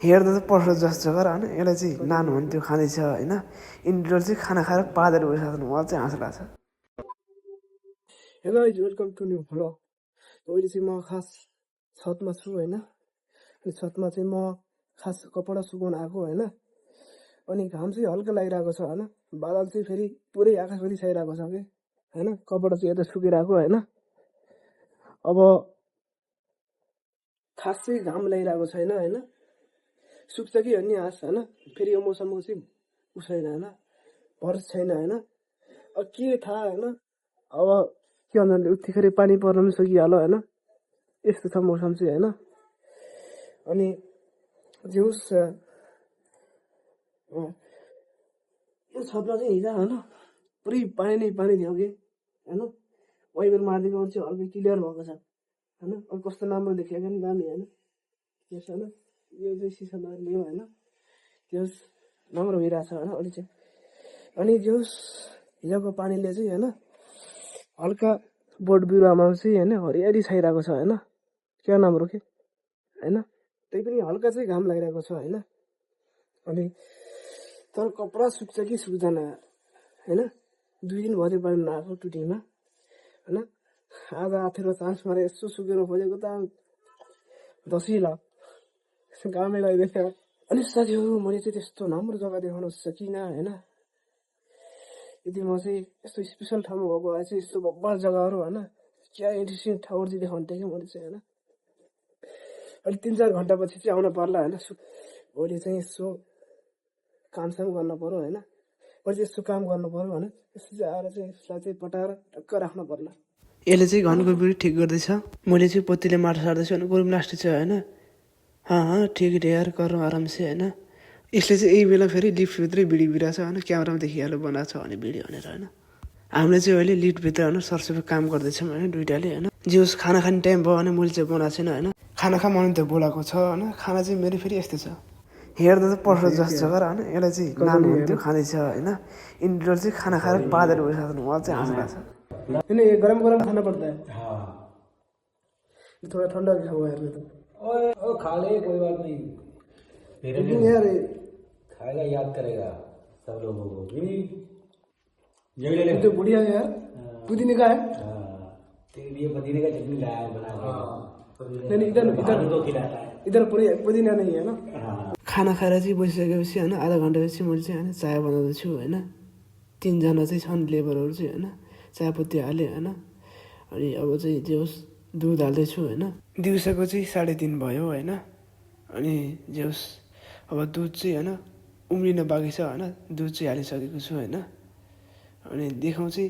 हेर्दा त पर्छ जस्तो गर होइन यसलाई चाहिँ नानु हुन्थ्यो खाँदैछ होइन इन्डियर चाहिँ खाना खाएर पादर भइसक्नु मलाई चाहिँ हाँस लाग्छ। Hello guys welcome to new vlog. अहिले चाहिँ म खास छतमा छु होइन अनि छतमा चाहिँ म खास कपडा सुकाउन आएको होइन अनि घाम चाहिँ हल्का लागिरहेको छ होइन बादल चाहिँ फेरि पुरै आकाशभरि छाइरहेको छ कि होइन कपडा चाहिँ यता सुकिरहेको होइन अब खास चाहिँ घाम लागिरहेको छैन होइन सुक्छ कि भन्ने आश होइन फेरि यो मौसमको चाहिँ छैन होइन भरोसा छैन होइन अब के थाहा होइन अब के भन्नाले उत्तिखेर पानी पर्न पनि सकिहाल्यो होइन यस्तो छ मौसम चाहिँ होइन अनि जे होस् यो छतमा चाहिँ हिजो होइन पुरै पानी नै पानी थियो कि होइन वाइपर मारिदिएको चाहिँ हल्का क्लियर भएको छ होइन अब कस्तो राम्रो देखिएको नि दामी होइन त्यस होइन यो चाहिँ सिसामा लियो होइन त्यस राम्रो भइरहेछ होइन अलि चाहिँ अनि जो हिजोको पानीले चाहिँ होइन हल्का बोट बिरुवामा चाहिँ होइन हरियाली छाइरहेको छ होइन क्या राम्रो के होइन त्यही पनि हल्का चाहिँ घाम लागिरहेको छ होइन अनि तर कपडा सुक्छ कि सुक्दैन होइन 2 दिन भयो पानी नआएको टुटीमा होइन आज आथेर चान्स मारे यसो सुकेर खोजेको त दसैँ ल घामै लगाइदिएछ। अनि साथीहरू मैले चाहिँ त्यस्तो राम्रो जग्गा देखाउन सकिनँ होइन यदि म चाहिँ यस्तो स्पेसल ठाउँमा भएको भए चाहिँ यस्तो बब्बर जग्गाहरू होइन क्या इन्ट्रेस्टिङ ठाउँहरू चाहिँ देखाउँथेँ कि मैले चाहिँ होइन अहिले 3-4 घन्टापछि चाहिँ आउन पर्ला होइन भोलि चाहिँ यसो कामसाम गर्नु पर्यो होइन भोलि चाहिँ यसो काम गर्नु पर्यो होइन यसो चाहिँ आएर चाहिँ यसलाई चाहिँ पटाएर टक्क राख्नु पर्ला। यसले चाहिँ घनको बिउ ठिक गर्दैछ मैले चाहिँ पोतीले माटो सार्दैछु अनि गोरु लास्ट छ होइन ठिक यार गरौँ आराम से होइन यसले चाहिँ यही बेला फेरि लिफ्टभित्रै भिडियो भिडिरहेको छ होइन क्यामेरामा देखिहाल्यो बनाएको छ भने भिडियो भनेर होइन हामीले चाहिँ अहिले लिफ्टभित्र होइन सरसफाइ काम गर्दैछौँ होइन दुइटाले होइन जे होस् खाना खाने टाइम भयो भने मैले चाहिँ बनाएको छैन होइन खाना खा मन त बोलाएको छ होइन खाना चाहिँ मेरो फेरि यस्तै छ हेर्दा त पर्छ जस्तो गर होइन यसलाई चाहिँ नानु हुन्थ्यो खाँदैछ होइन इन्डियर चाहिँ खाना खाएर पादर भइसक्नु मलाई चाहिँ हाँस लाग्छ होइन गरम गरम खाना पर्दा थोड़ा ठंडा भी हुआ है तो ओ खा ले कोई बात नहीं लेकिन यार खाएगा याद करेगा सब लोगों को भी ये तो बढ़िया है यार पुदीने का है तेरे लिए पुदीने का चटनी लाया है बना के नहीं इधर इधर तो खिलाता है इधर पुदीना नहीं है ना खाना खाएर चाहिँ बसिसकेपछि होइन आधा घन्टापछि मैले चाहिँ होइन चाय बनाउँदैछु होइन 3 जना चाहिँ छन् लेबरहरू चाहिँ होइन चायपत्ती हालेँ होइन अनि अब चाहिँ जे होस् दुध हाल्दैछु होइन दिउँसोको चाहिँ 3:30 भयो होइन अनि जे होस् अब दुध चाहिँ होइन उम्लिन बाँकी छ होइन दुध चाहिँ हालिसकेको छु होइन अनि देखाउँ चाहिँ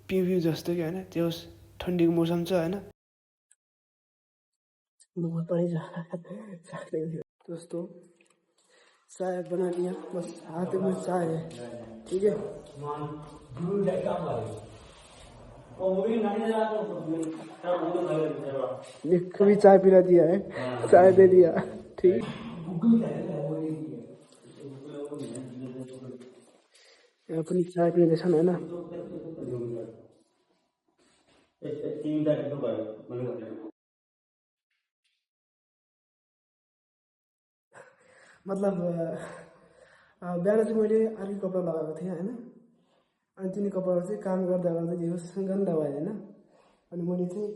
पिउ जस्तो कि होइन त्यो होस् ठन्डीको मौसम छ होइन दोस्तों चाय बना लिया बस हाथ में चाय है ठीक है कभी चाय पिला दिया है चाय दे दिया ठीक अपनी चाय पीने छन् होइन मतलब बिहान चाहिँ मैले अर्कै कपडा लगाएको थिएँ होइन अनि तिनी कपडाहरू चाहिँ काम गर्दा गर्दा जे होस् गन्दा भयो होइन अनि मैले चाहिँ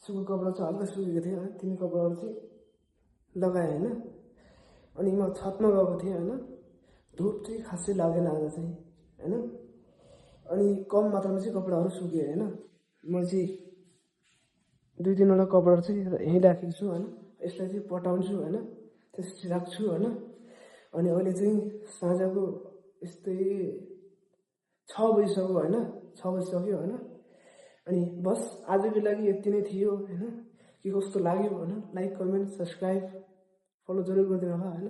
सुकेको कपडा चाहिँ हल्का सुकेको थिएँ होइन तिनी कपडाहरू चाहिँ लगाएँ होइन अनि म छतमा गएको थिएँ होइन धुप चाहिँ खासै लागेन आज चाहिँ होइन अनि कम मात्रामा चाहिँ कपडाहरू सुकेँ होइन म चाहिँ 2-3वटा कपडाहरू चाहिँ यहीँ राखेको छु होइन यसलाई चाहिँ पटाउँछु होइन त्यसपछि राख्छु होइन अनि अहिले चाहिँ साँझको यस्तै 6 बजिसक्यो होइन 6 बजिसक्यो होइन अनि बस आजको लागि यति नै थियो होइन के कस्तो लाग्यो होइन लाइक कमेन्ट सब्सक्राइब फलो जरुर गरिदिनु होला होइन।